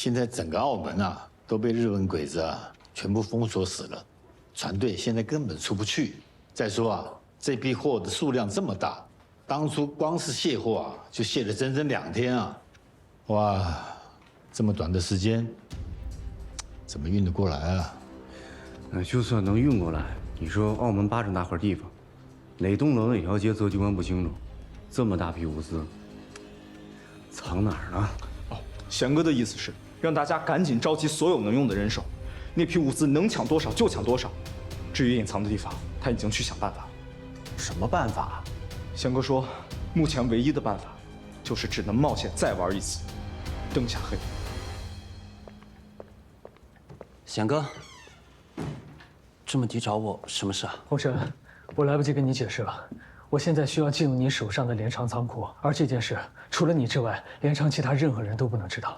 现在整个澳门啊都被日本鬼子啊全部封锁死了，船队现在根本出不去。再说啊，这批货的数量这么大，当初光是卸货啊就卸了整整2天啊！哇，这么短的时间，怎么运得过来啊？就算能运过来，你说澳门8这么大块地方，哪栋楼哪条街侧机关不清楚？这么大批物资，藏哪儿呢？哦，贤哥的意思是让大家赶紧召集所有能用的人手，那批物资能抢多少就抢多少。至于隐藏的地方，他已经去想办法了。什么办法？贤哥说，目前唯一的办法就是只能冒险再玩一次，灯下黑。贤哥，这么急找我，什么事啊？洪神，我来不及跟你解释了。我现在需要进入你手上的连长仓库，而这件事除了你之外，连长其他任何人都不能知道。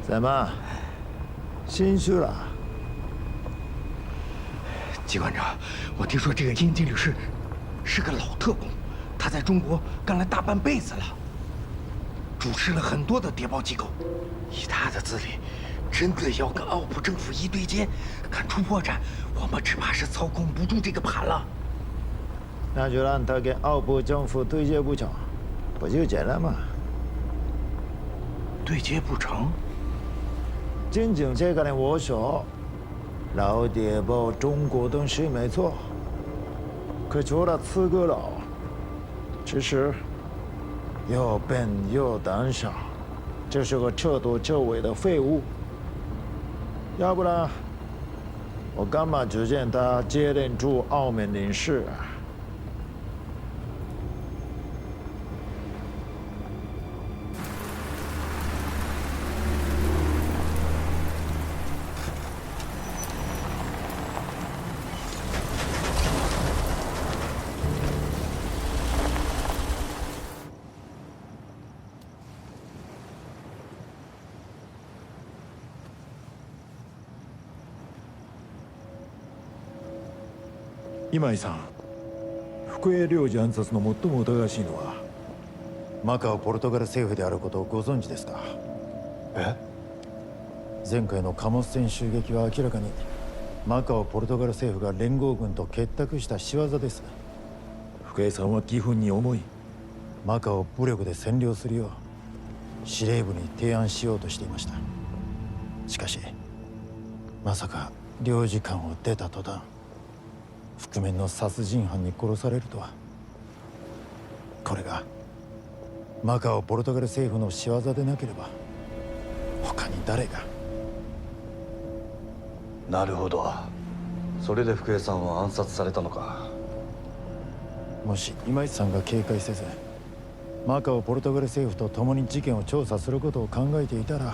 怎么，心虚了？机关长，我听说这个殷经理是个老特工，他在中国干了大半辈子了，主持了很多的谍报机构。以他的资历，真的要跟澳葡政府一对接，看出破绽，我们只怕是操控不住这个盘了。那就让他跟澳葡政府对接不成，不就简单吗？对接不成？真正这个人我说，老谍报中国东西没错，可除了资格老，只是又笨又胆小，就是个彻头彻尾的废物。要不然，我干嘛只见他接任驻澳门领事啊？今井さん、福江領事暗殺の最も疑わしいのはマカオポルトガル政府であることをご存知ですか？え？前回の貨物船襲撃は明らかにマカオポルトガル政府が連合軍と結託した仕業です。福江さんは義憤に思い、マカオを武力で占領するよう司令部に提案しようとしていました。しかしまさか領事館を出た途端覆面の殺人犯に殺されるとは。これがマカオポルトガル政府の仕業でなければ他に誰が。なるほど。それで福江さんは暗殺されたのか。もし今井さんが警戒せずマカオポルトガル政府と共に事件を調査することを考えていたら、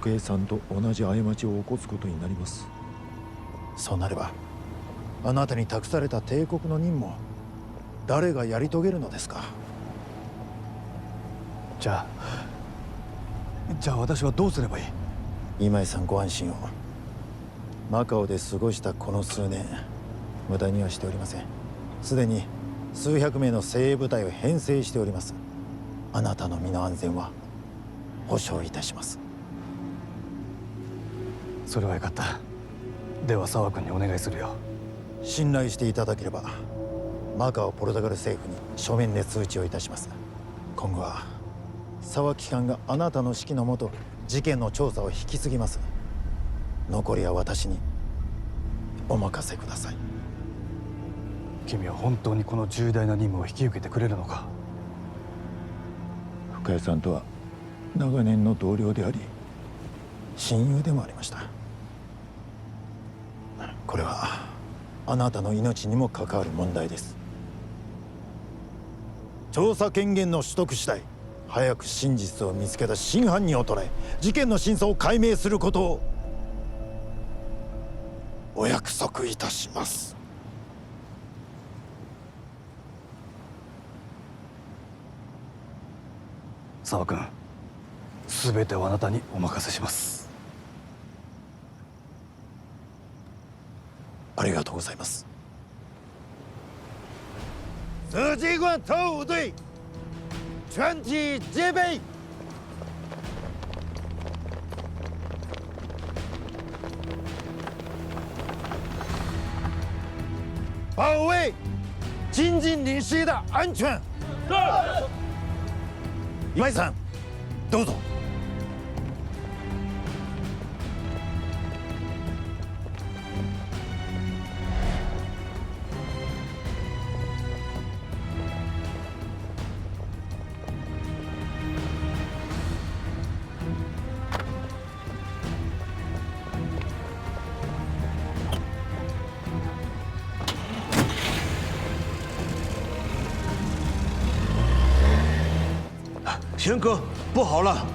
福江さんと同じ過ちを起こすことになります。そうなればあなたに託された帝国の任務を誰がやり遂げるのですか？じゃあ私はどうすればいい？今井さんご安心を。マカオで過ごしたこの数年、無駄にはしておりません。すでに数百名の精鋭部隊を編成しております。あなたの身の安全は保証いたします。それはよかった。では沢君にお願いするよ。信頼していただければマカオポルトガル政府に書面で通知をいたします。今後は沢機関があなたの指揮のもと事件の調査を引き継ぎます。残りは私にお任せください。君は本当にこの重大な任務を引き受けてくれるのか？深谷さんとは長年の同僚であり親友でもありました。これはあなたの命にも関わる問題です。調査権限の取得次第、早く真実を見つけた真犯人を捕らえ、事件の真相を解明することをお約束いたします。沢君、全てはあなたにお任せします。ありがとうございます。自己官特务队全体戒备。保卫金津领事的安全。是。今井さん、どうぞ。贤哥，不好了！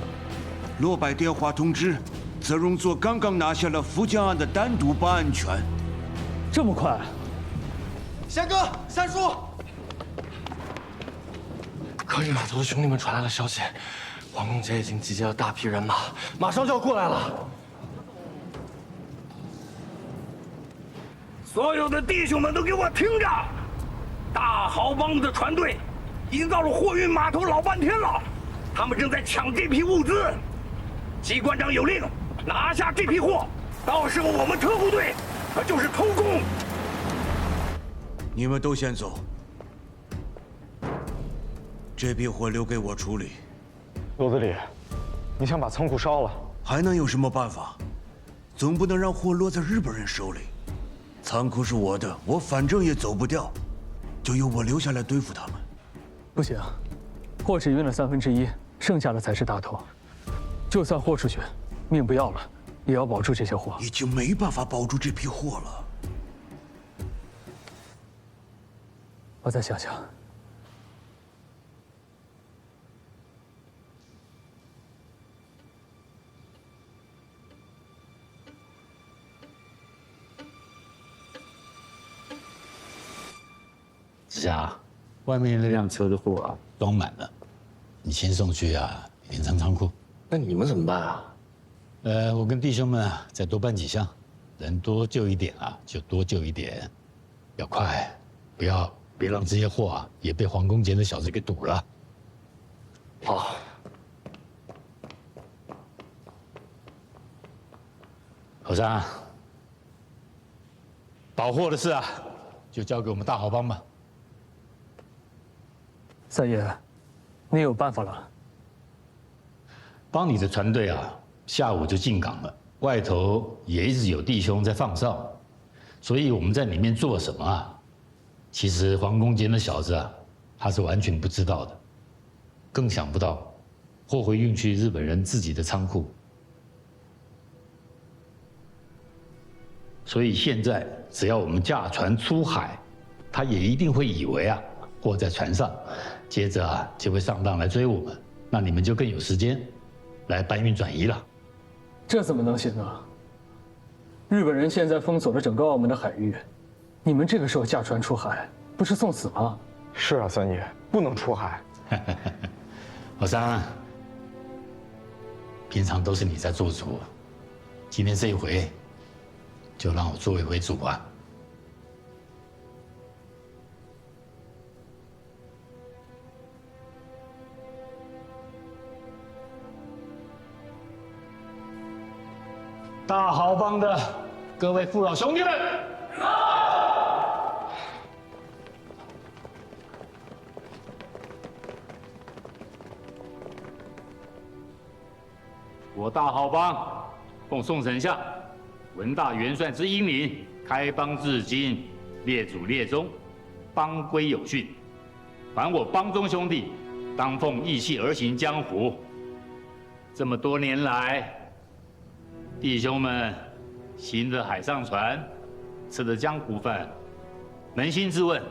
罗百电话通知，泽荣佐刚刚拿下了福江岸的单独办案权。这么快？贤哥，三叔，科日码头的兄弟们传来了消息，皇宫节已经集结了大批人马，马上就要过来了。所有的弟兄们都给我听着！大豪帮的船队已经到了货运码头老半天了。 他们正在抢这批物资，机关长有令，拿下这批货，到时候我们特务队可就是偷工。你们都先走，这批货留给我处理。罗子里，你想把仓库烧了？还能有什么办法？总不能让货落在日本人手里。仓库是我的，我反正也走不掉，就由我留下来对付他们。不行。 货只运了1/3，剩下的才是大头。就算豁出去，命不要了，也要保住这些货。已经没办法保住这批货了。我再想想。子夏，外面那辆车的货啊。 装满了，你先送去啊镰仓仓库。那你们怎么办啊？我跟弟兄们啊再多办几项，人多救一点啊就多救一点，要快，别让这些货啊也被皇宫节的小子给堵了。好。和尚，保货的事啊就交给我们大豪帮吧。 三爷，你有办法了？帮你的船队啊，下午就进港了，外头也一直有弟兄在放哨，所以我们在里面做什么啊？其实皇宫节那小子啊，他是完全不知道的，更想不到货会运去日本人自己的仓库，所以现在只要我们驾船出海，他也一定会以为啊货在船上。 接着啊，就会上当来追我们，那你们就更有时间来搬运转移了。这怎么能行啊？日本人现在封锁了整个澳门的海域，你们这个时候驾船出海，不是送死吗？是啊，三爷，不能出海。老三，平常都是你在做主，今天这一回，就让我做一回主吧。 大豪帮的各位父老兄弟们，我大豪帮奉宋丞相、文大元帅之英明，开帮至今，列祖列宗，帮规有序。凡我帮中兄弟，当奉义气而行江湖。这么多年来，弟兄们行着海上船，吃着江湖饭，扪心自问，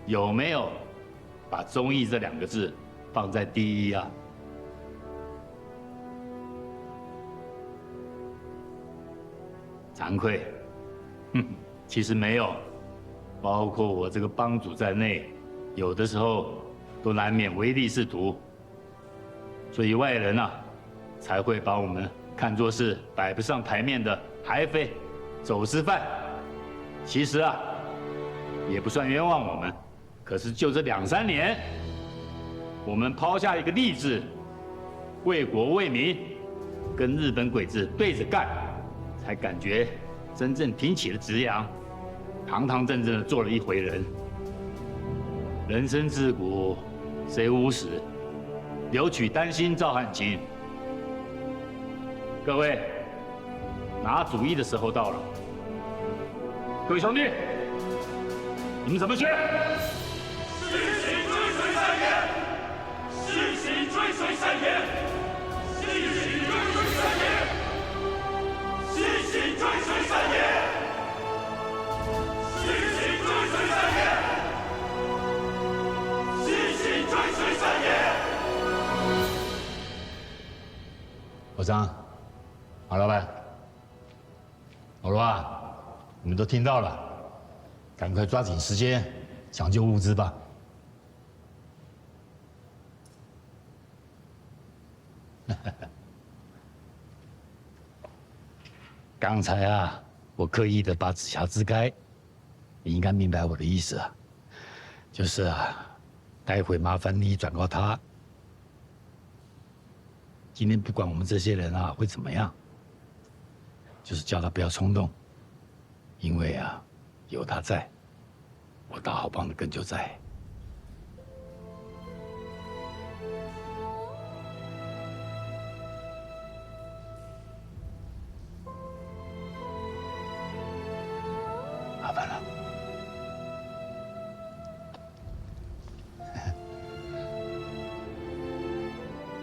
有没有把忠义这2个字放在第一啊？惭愧，其实没有，包括我这个帮主在内，有的时候都难免唯利是图，所以外人啊才会把我们看作是摆不上台面的海匪、走私犯。其实啊，也不算冤枉我们，可是就这2、3年，我们抛下一个立志，为国为民，跟日本鬼子对着干。才感觉真正挺起了直阳，堂堂正正的做了一回人。人生自古谁无死，留取丹心照汗青。各位，拿主意的时候到了。各位兄弟，你们怎么选？世行追随三爷，世行追随三爷，世行追随三爷。世行追随三爷，世行追随三爷，世行追随三爷。老张，马老板，老罗啊，你们都听到了，赶快抓紧时间抢救物资吧。刚才啊，我刻意的把紫霞支开，你应该明白我的意思啊，就是啊，待会麻烦你转告他，今天不管我们这些人啊会怎么样，就是叫他不要冲动，因为啊，有他在，我大好帮的根就在。麻烦了。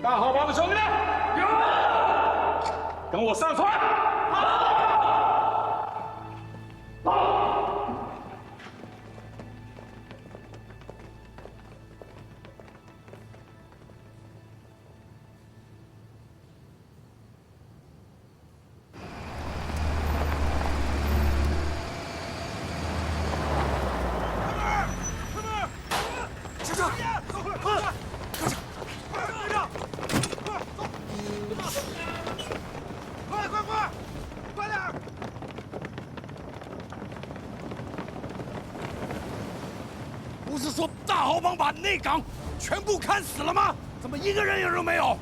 大好帮的兄弟们，跟我上船！不是说大豪帮把内港全部砍死了吗？怎么一个人影都没有？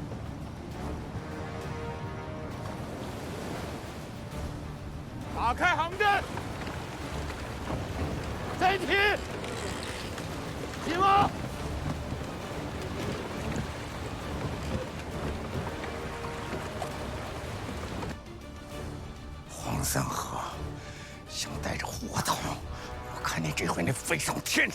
打开航阵，再提，骑马。黄三河想带着活走，我看你这回能飞上天！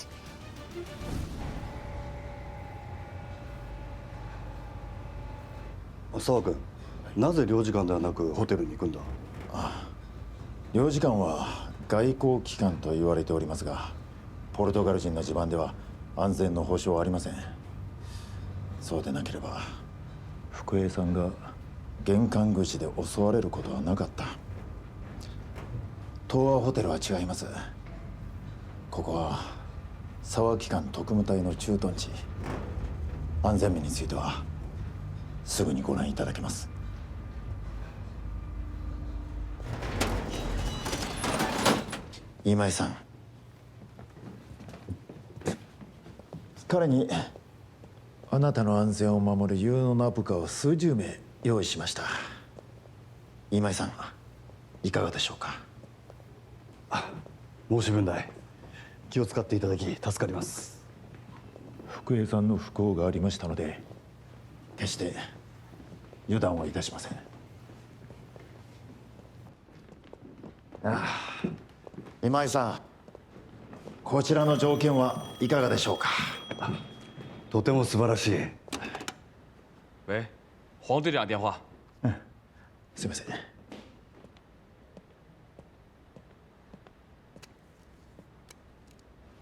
沢君、なぜ領事館ではなくホテルに行くんだ？領事館は外交機関と言われておりますが、ポルトガル人の地盤では安全の保証はありません。そうでなければ福栄さんが玄関口で襲われることはなかった。東和ホテルは違います。ここは沢機関特務隊の駐屯地。安全面についてはすぐにご覧いただけます。今井さん、彼にあなたの安全を守る有能な部下を数十名用意しました。今井さん、いかがでしょうか？申し分ない。気を使っていただき助かります。福栄さんの不幸がありましたので、決して油断はいたしません。今井さん、こちらの条件はいかがでしょうか？とても素晴らしい。喂，黄队长电话。すみません。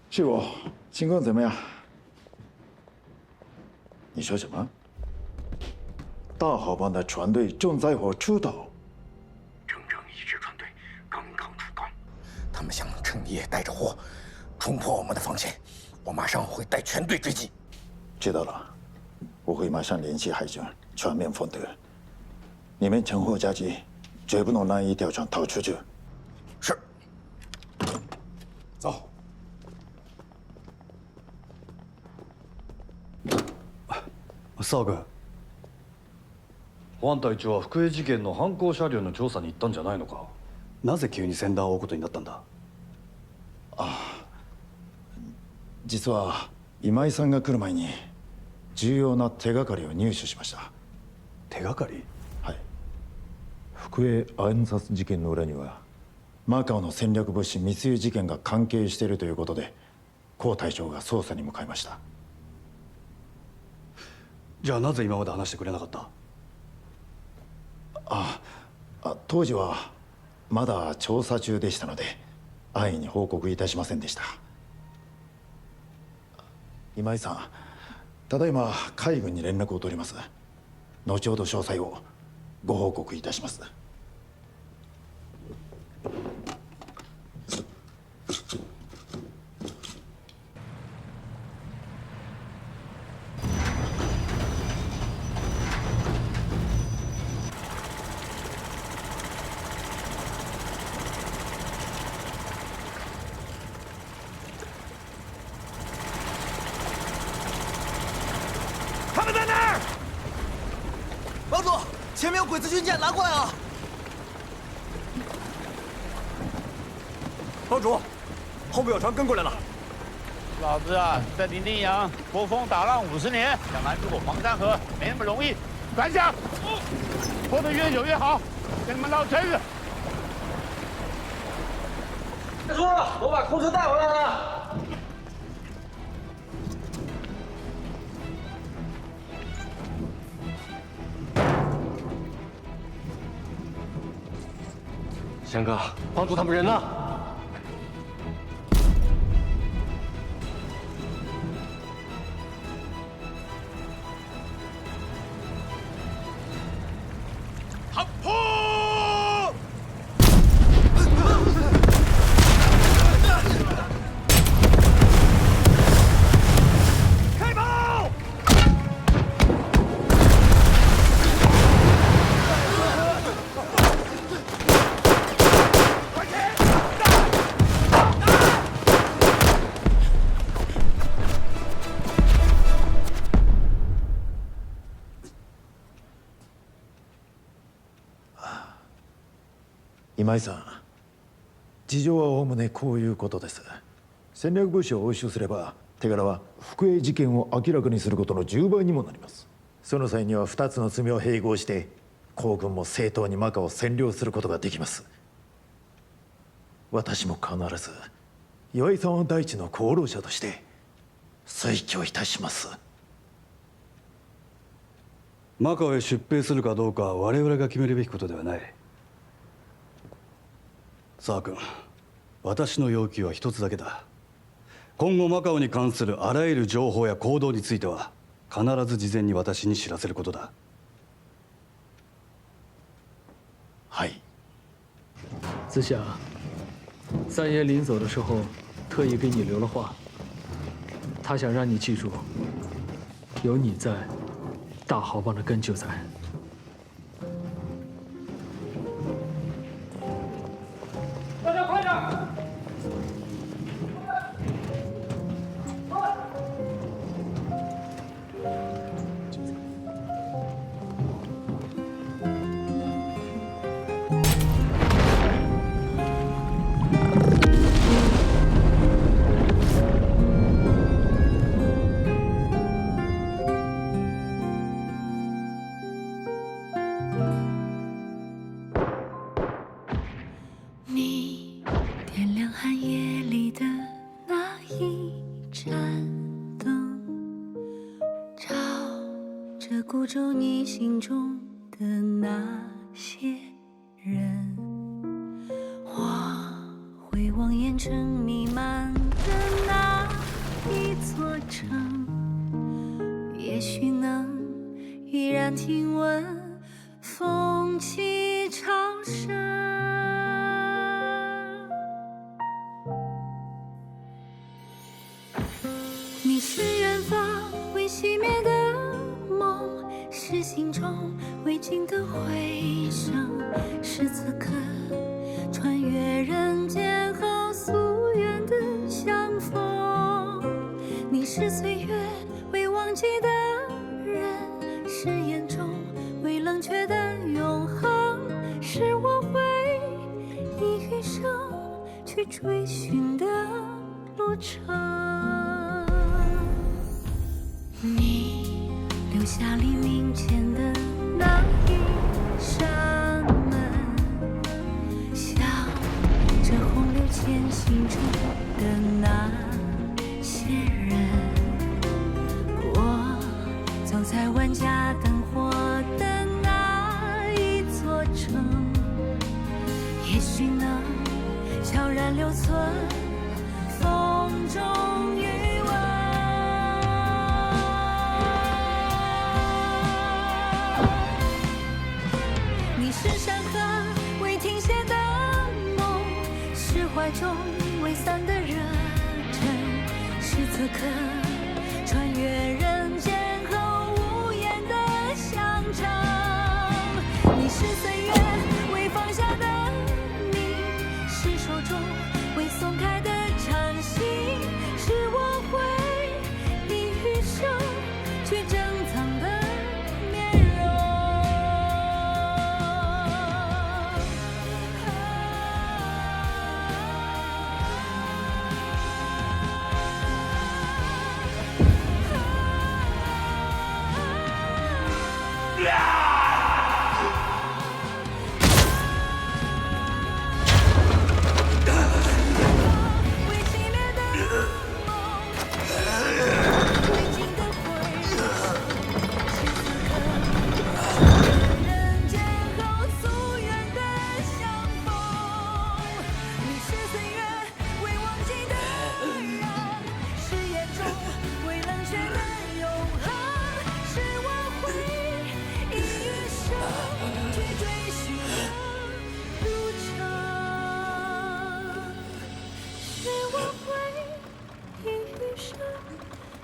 师傅，情况怎么样？你说什么？大好帮的船队正在火出岛。整整一支船队刚刚出港，他们想趁夜带着货冲破我们的防线，我马上会带全队追击。知道了，我会马上联系海军全面封堵。你们趁火夹击，绝不能让一条船逃出去。是。走。沢君、保安隊長は福江事件の犯行車両の調査に行ったんじゃないのか。なぜ急に船団を追うことになったんだ？実は今井さんが来る前に重要な手がかりを入手しました。手がかり？はい。福江暗殺事件の裏にはマカオの戦略物資密輸事件が関係しているということで江隊長が捜査に向かいました。じゃあなぜ今まで話してくれなかった？当時はまだ調査中でしたので安易に報告いたしませんでした。今井さん、ただいま海軍に連絡を取ります。後ほど詳細をご報告いたします。他们在那儿！帮主，前面有鬼子军舰，拿过来了！帮主，后面有船跟过来了。老子啊，在林定洋国风打浪50年，想拦住我黄山河没那么容易。转向，拖得越久越好，跟你们闹真了。别说了，我把空车带回来了。贤哥，帮主他们人呢？今井さん、事情はおおむねこういうことです。戦略物資を押収すれば手柄は福江事件を明らかにすることの10倍にもなります。その際には2つの罪を併合して皇軍も正当にマカを占領することができます。私も必ず岩井さんを第一の功労者として推挙いたします。マカオへ出兵するかどうかは我々が決めるべきことではない。沢君、私の要求は一つだけだ。今後マカオに関するあらゆる情報や行動については必ず事前に私に知らせることだ。はい。子夏，三爷临走的时候，特意给你留了话，他想让你记住，有你在，大豪帮的根就在。大家快点！心中的那些人，我会望眼尘弥漫的那一座城，也许能依然听闻风起潮生。你是远方未熄灭的梦，是心中未尽的回声，是此刻穿越人间后夙愿的相逢。你是岁月未忘记的人，是眼中未冷却的永恒，是我会以余生去追寻的路程。你留下黎明前的那一扇门，像这洪流前行中的那些人，我走在万家灯火的那一座城，也许能悄然留存风中余温。你是山河未停歇的梦，是怀中未散的热忱，是此刻穿越人间后无言的相称。你是岁月未放下的你，是手中未松开的禅心，是我会以余生去珍藏的面容。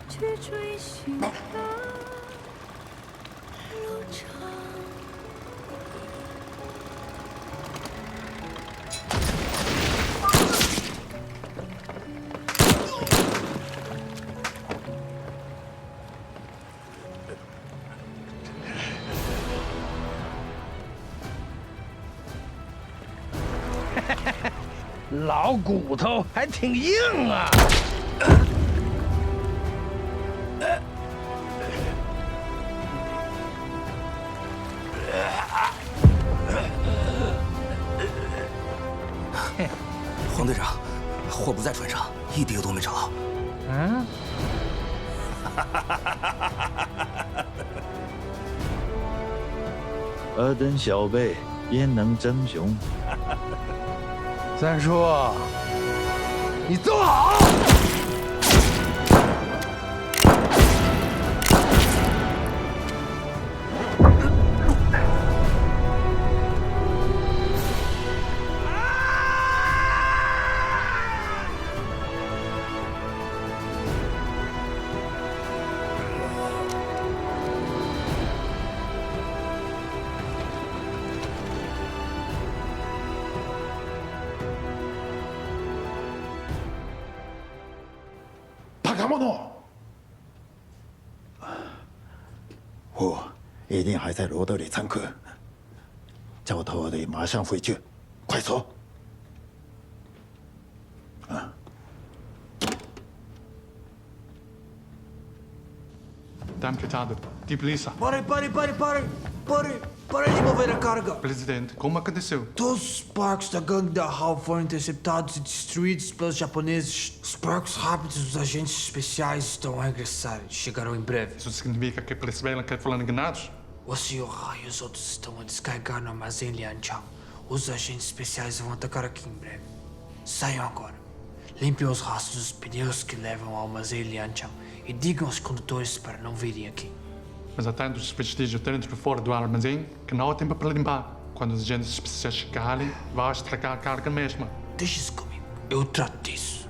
去追寻的路程。老骨头还挺硬啊！黄队长，货不在船上，一滴油都没找。嗯。尔等小辈焉能争雄？三叔，你坐好。我一定还在罗德里参课，叫头得马上回去，快走！啊Dá-me cuidado. De polícia. Pare de mover a carga. Presidente, como aconteceu? Todos os barcos da gangue da Hal foram interceptados e destruídos pelos japoneses. Os barcos rápidos dos agentes especiais estão a regressar. Chegarão em breve. Isso significa que eles vieram que foram enganados? O senhor e os outros estão a descarregar no armazém Lianchang. Os agentes especiais vão atacar aqui em breve. Saiam agora. Limpem os rastros dos pneus que levam ao armazém Lianchang e digam aos condutores para não virem aqui. Mas há tantos vestígios dentro e fora do armazém que não há tempo para limpar. Quando os agentes especiais chegarem, vai estragar a carga mesma. Deixe isso comigo. Eu trato disso.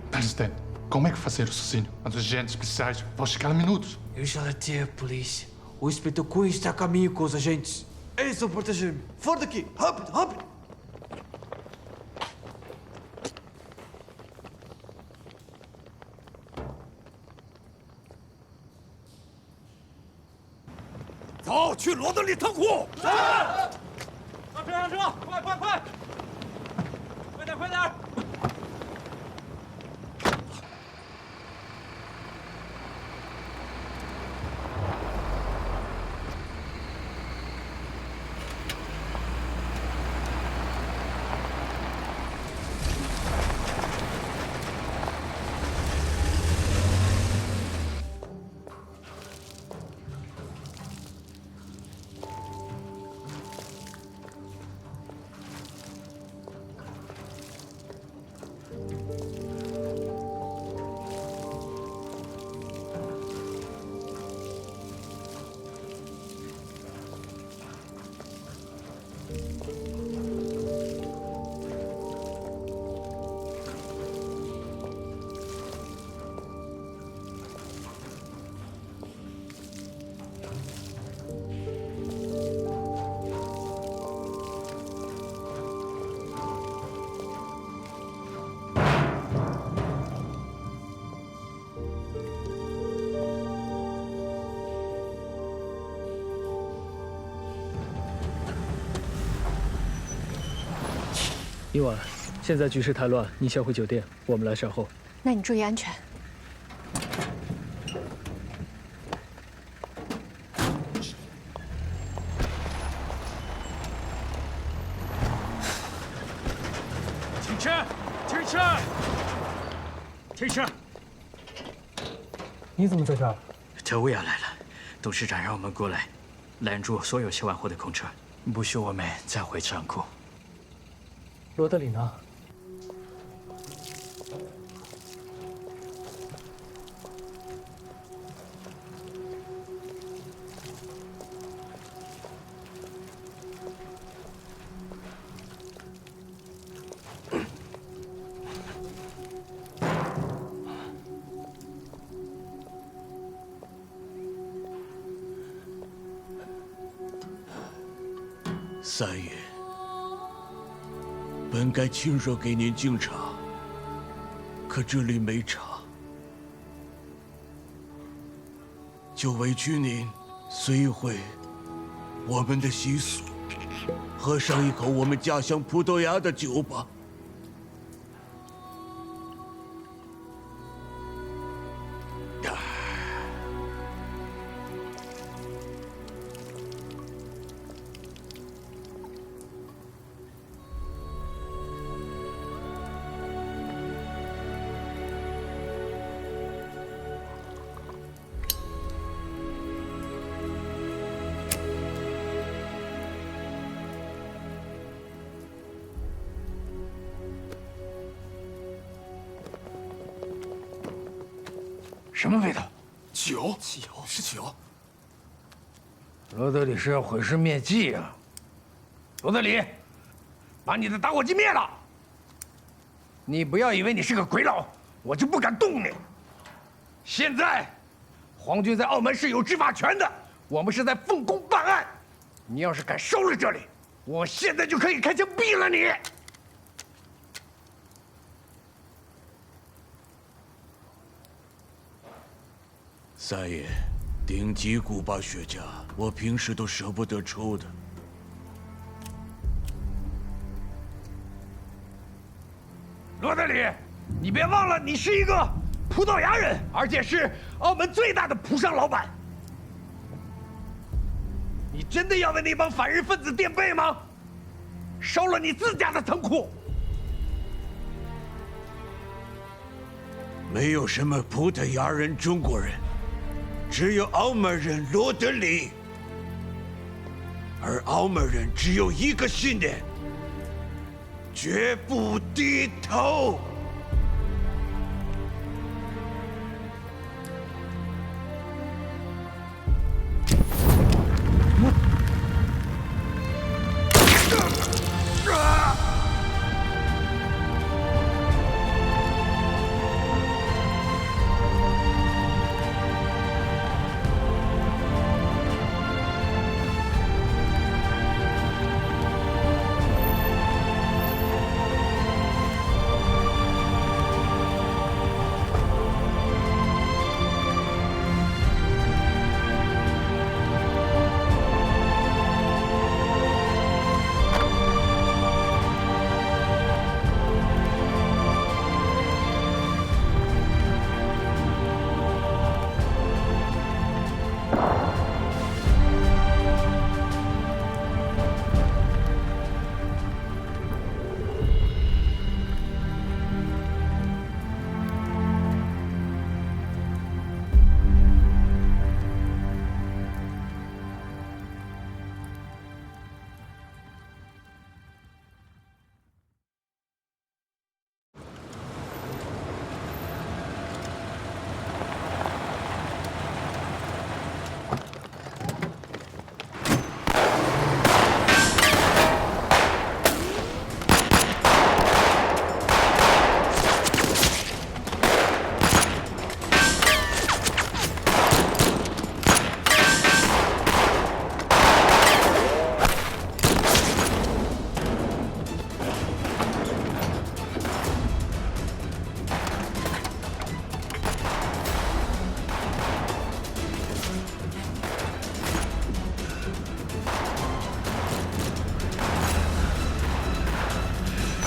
Presidente, como é que fazer o raciocínio? Os agentes especiais vão chegar em minutos. Eu já alertei a polícia. O inspetor Cunha está a caminho com os agentes. Eles vão proteger-me. Fora daqui! Rápido, rápido!走，去罗德里仓库。是。上车，上车，快快快！快点，快点！伊婉，现在局势太乱，你先回酒店，我们来善后。那你注意安全。停车！停车！停车！你怎么在这儿？特务要来了，董事长让我们过来，拦住所有卸完货的空车，不许我们再回仓库。 罗德里呢？三爷。 本该亲手给您敬茶，可这里没茶，就委屈您随一回我们的习俗，喝上一口我们家乡葡萄牙的酒吧。什么味道？酒，汽油是酒。罗德里是要毁尸灭迹啊！罗德里，把你的打火机灭了！你不要以为你是个鬼佬，我就不敢动你。现在，皇军在澳门是有执法权的，我们是在奉公办案。你要是敢收了这里，我现在就可以开枪毙了你！ 三爷，顶级古巴雪茄，我平时都舍不得抽的。罗德里，你别忘了，你是一个葡萄牙人，而且是澳门最大的葡商老板。你真的要为那帮反日分子垫背吗？烧了你自家的仓库。 没有什么葡萄牙人、中国人，只有澳门人罗德里。而澳门人只有一个信念：绝不低头。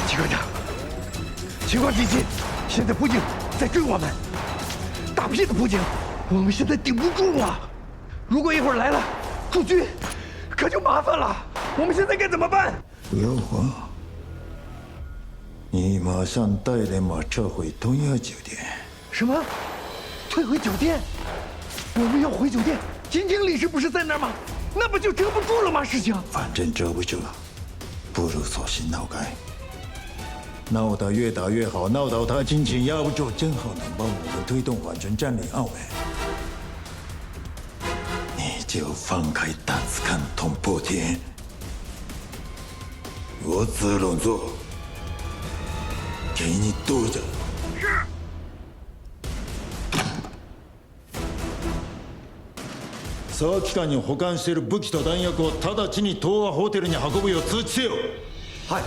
机关长，情况紧急，现在补警在追我们，大批的补警，我们现在顶不住啊！如果一会儿来了驻军，可就麻烦了。我们现在该怎么办？不要慌，你马上带人马撤回东亚酒店。什么？退回酒店？我们要回酒店？金经理事不是在那儿吗？那不就遮不住了吗？事情反正遮不住，不如索性闹开。闹得越大越好，闹到他金钱压不住，正好能帮我们推动完全占领澳门。你就放开胆子看捅破天，我只能做，给你堵着。是。早期間に保管している武器と弾薬を直ちに東亜ホテルに運ぶよう通知せよ。はい。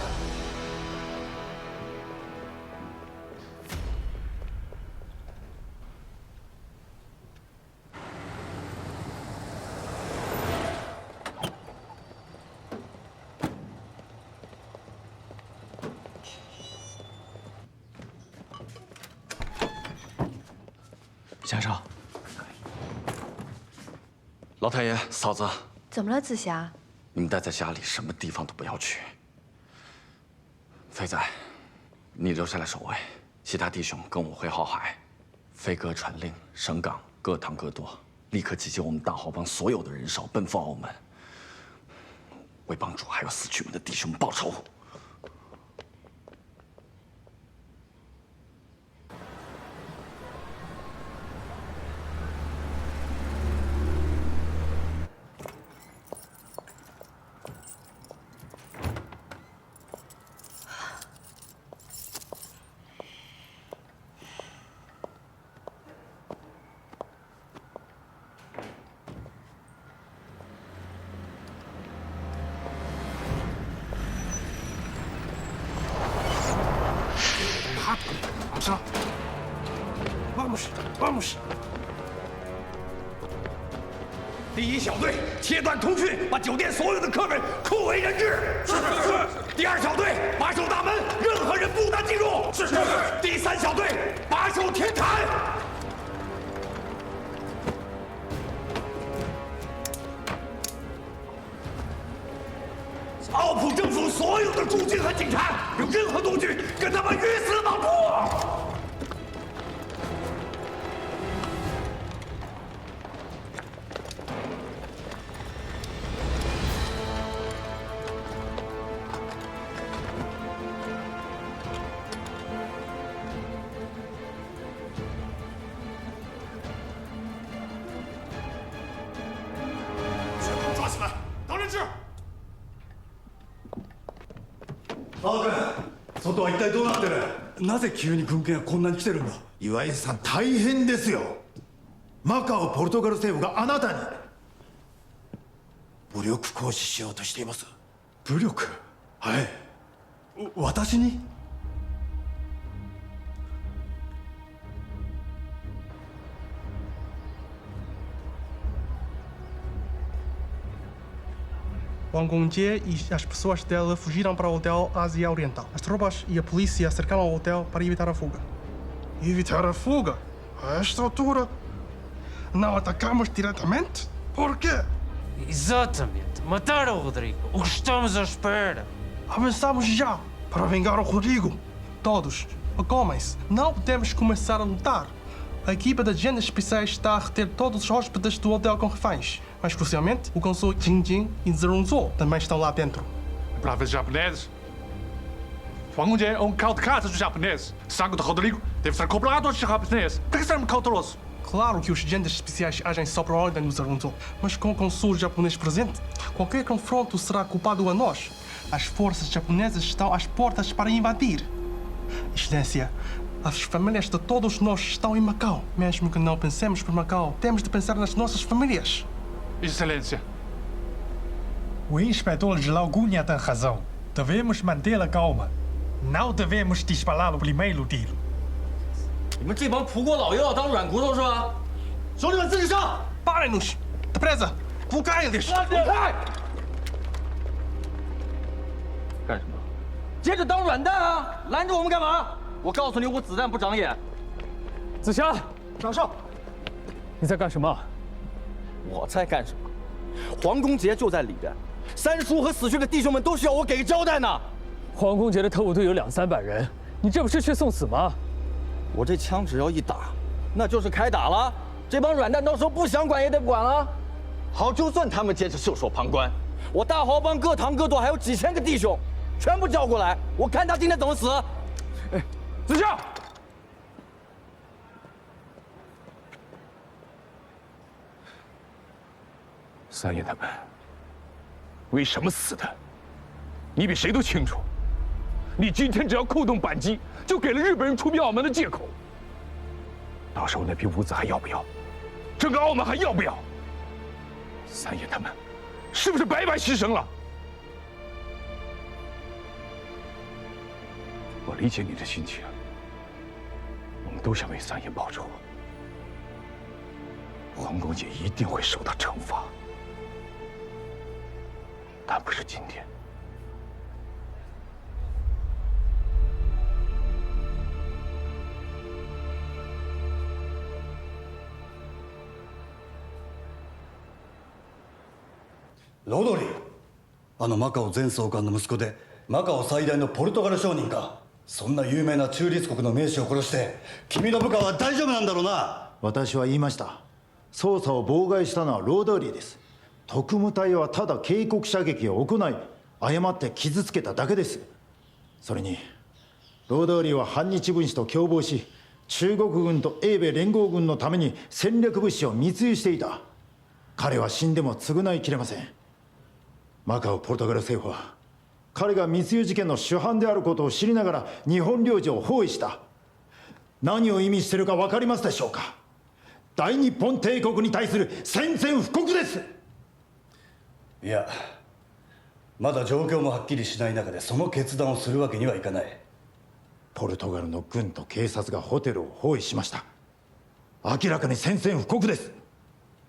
先生，老太爷、嫂子，怎么了，紫霞？你们待在家里，什么地方都不要去。飞仔，你留下来守卫，其他弟兄跟我回浩海。飞哥传令，省港各堂各舵，立刻集结我们大豪帮所有的人手，奔赴澳门，为帮主还有死去们的弟兄报仇。Vamos！ 第一小队切断通讯，把酒店所有的客人扣为人质。是。第二小队把守大门，任何人不得进入。是。第三小队把守天坛。澳普政府所有的驻军和警察，有任何动静，跟他们鱼死网破。老师们，当人质。青君、外は一体どうなってる？なぜ急に軍艦がこんなに来てるんだ？岩井さん、大変ですよ。マカオ・ポルトガル政府があなたに武力行使しようとしています。武力？はい。私に？Wangongje e as pessoas dela fugiram para o hotel Ásia Oriental. As tropas e a polícia cercaram o hotel para evitar a fuga. Evitar a fuga? A esta altura? Não atacamos diretamente? Por quê? Exatamente. Mataram o Rodrigo. O que estamos à espera? Avançamos já para vingar o Rodrigo. Todos, acalmem-se. Não podemos começar a lutar. A equipa de agentes especiais está a reter todos os hóspedes do hotel com reféns. Mas, crucialmente, o consul Jingjing e Zerunzo também estão lá dentro. Bravos japoneses. Wang Gongje é causa casa dos japoneses. Sangue do Rodrigo deve ser comprado aos japoneses. Por que sermos cautelosos? Claro que os agentes especiais agem só por ordem do Zerunzo, mas com o consul japonês presente, qualquer confronto será culpado a nós. As forças japonesas estão às portas para invadir. Excelência, as famílias de todos nós estão em Macau. Mesmo que não pensemos por Macau, temos de pensar nas nossas famílias. Excelência. O inspetor Gelau Cunha tem razão. Devemos manter a calma. Não devemos disparar o primeiro tiro. 你们这帮葡国佬又要当软骨头是吧？兄弟们，自己上！ Parem-nos! Depressa! Bloqueiem-lhes! 干什么？接着当软蛋啊！拦着我们干嘛？我告诉你，我子弹不长眼。子祥，长少，你在干什么？我在干什么？黄公杰就在里边，三叔和死去的弟兄们都需要我给个交代呢。黄公杰的特务队有200-300人，你这不是去送死吗？我这枪只要一打，那就是开打了。这帮软蛋到时候不想管也得管了。好，就算他们坚持袖手旁观，我大豪帮各堂各舵还有几千个弟兄，全部叫过来，我看他今天怎么死。哎，子孝。 三爷他们为什么死的？你比谁都清楚。你今天只要扣动扳机，就给了日本人出兵澳门的借口。到时候那批物资还要不要？整个澳门还要不要？三爷他们是不是白白牺牲了？我理解你的心情，我们都想为三爷报仇。黄公杰一定会受到惩罚。 但不是今天。ロドリー、あのマカオ前総監の息子でマカオ最大のポルトガル商人か。そんな有名な中立国の名士を殺して君の部下は大丈夫なんだろうな。私は言いました。捜査を妨害したのはロードリーです。特務隊はただ警告射撃を行い誤って傷つけただけです。それにロードリーは反日分子と共謀し中国軍と英米連合軍のために戦略物資を密輸していた。彼は死んでも償いきれません。マカオ・ポルトガル政府は彼が密輸事件の主犯であることを知りながら日本領事を包囲した。何を意味しているか分かりますでしょうか。大日本帝国に対する宣戦布告です。いや、まだ状況もはっきりしない中でその決断をするわけにはいかない。ポルトガルの軍と警察がホテルを包囲しました。明らかに宣戦布告です。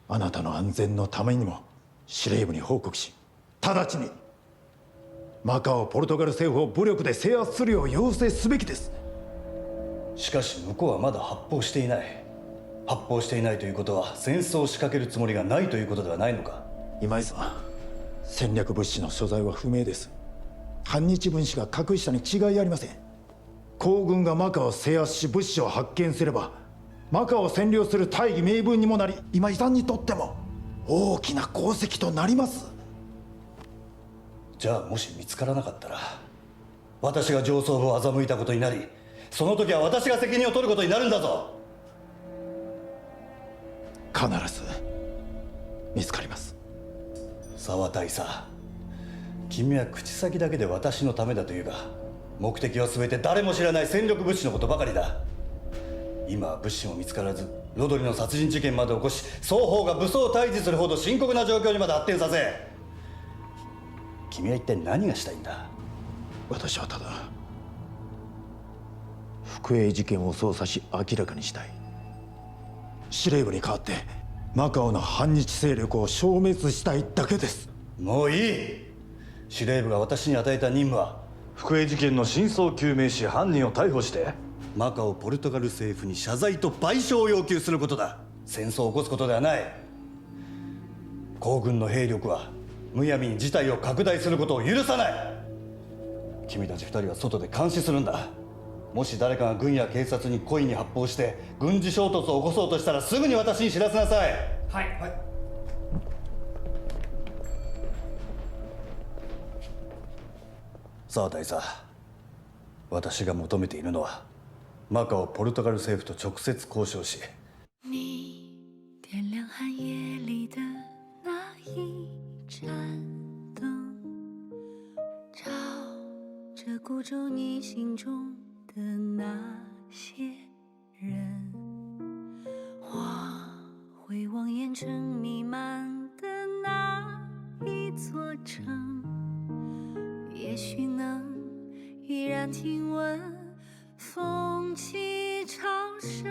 あなたの安全のためにも司令部に報告し、直ちにマカオ・ポルトガル政府を武力で制圧するよう要請すべきです。しかし向こうはまだ発砲していない。発砲していないということは戦争を仕掛けるつもりがないということではないのか。今井さん、戦略物資の所在は不明です。反日分子が隠したに違いありません。皇軍がマカオを制圧し物資を発見すればマカオを占領する大義名分にもなり、今井さんにとっても大きな功績となります。じゃあもし見つからなかったら私が上層部を欺いたことになり、その時は私が責任を取ることになるんだぞ。必ず見つかります。沢大佐、君は口先だけで私のためだというが、目的は全て誰も知らない戦力物資のことばかりだ。今は物資も見つからず、ロドリの殺人事件まで起こし、双方が武装対峙するほど深刻な状況にまで発展させ、君は一体何がしたいんだ？私はただ福栄事件を捜査し明らかにしたい。司令部に代わってマカオの反日勢力を消滅したいだけです。もういい。司令部が私に与えた任務は福栄事件の真相を究明し、犯人を逮捕してマカオポルトガル政府に謝罪と賠償を要求することだ。戦争を起こすことではない。皇軍の兵力はむやみに事態を拡大することを許さない。君たち2人は外で監視するんだ。もし誰かが軍や警察に故意に発砲して軍事衝突を起こそうとしたら、すぐに私に知らせなさい。はい。沢大佐、私が求めているのはマカオポルトガル政府と直接交渉し、你点亮寒夜里的那一盏灯，照着孤舟你心中的那些人，我会望烟尘弥漫的那一座城，也许能依然听闻风起潮生。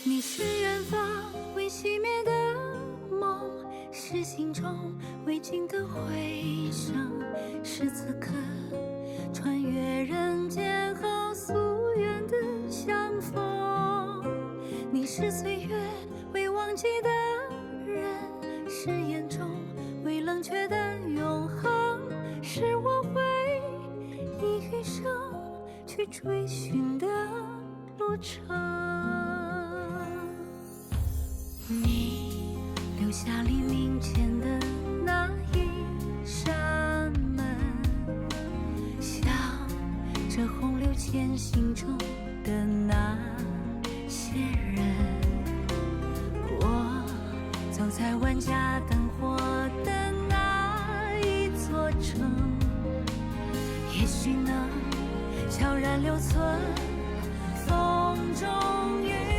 你是远方未熄灭的梦，是心中未尽的回声，是此刻穿越人间和夙愿的相逢。你是岁月未忘记的人，是眼中未冷却的永恒，是我会以余生去追寻的路程。你留下黎明前的那一扇门，像这洪流前行中的那些人，我走在万家灯火的那一座城，也许能悄然留存风中雨。